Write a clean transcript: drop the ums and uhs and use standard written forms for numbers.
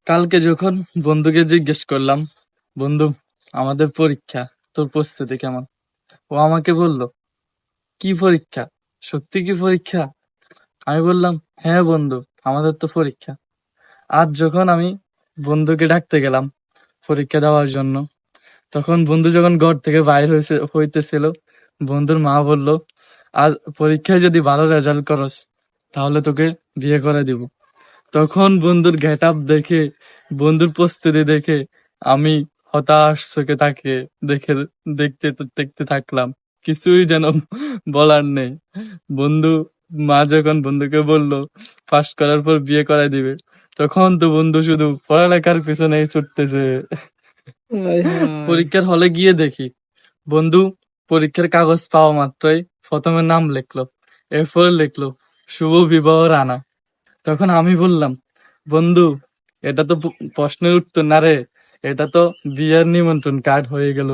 কালকে যখন বন্ধুকে জিজ্ঞেস করলাম, বন্ধু আমাদের পরীক্ষা, তোর প্রস্তুতি কেমন? ও আমাকে বলল, কি পরীক্ষা? সত্যি কি পরীক্ষা? আমি বললাম, হ্যাঁ বন্ধু, আমাদের তো পরীক্ষা। আজ যখন আমি বন্ধুকে ডাকতে গেলাম পরীক্ষা দেওয়ার জন্য, তখন বন্ধু যখন ঘর থেকে বাইর হইতেছিল, বন্ধুর মা বলল, আজ পরীক্ষায় যদি ভালো রেজাল্ট করস তাহলে তোকে বিয়ে করে দিব। তখন বন্ধুর গেট আপ দেখে, বন্ধুর প্রস্তুতি দেখে আমি হতাশ চোখে তাকে দেখে দেখতে থাকলাম। কিছুই যেন বলার নেই। বন্ধু, মা যখন বন্ধুকে বলল পাশ করার পর বিয়ে করাই দিবে, তখন তো বন্ধু শুধু পড়ালেখার পিছনেই ছুটতেছে। হায় হায়। পরীক্ষার হলে গিয়ে দেখি বন্ধু পরীক্ষার কাগজ পাওয়া মাত্রই প্রথমে নাম লিখলো, এরপর লিখলো শুভ বিবাহ রানা। তখন আমি বললাম, বন্ধু এটা তো প্রশ্নের উত্তর না রে, এটা তো বিয়ের নিমন্ত্রণ কার্ড হয়ে গেল।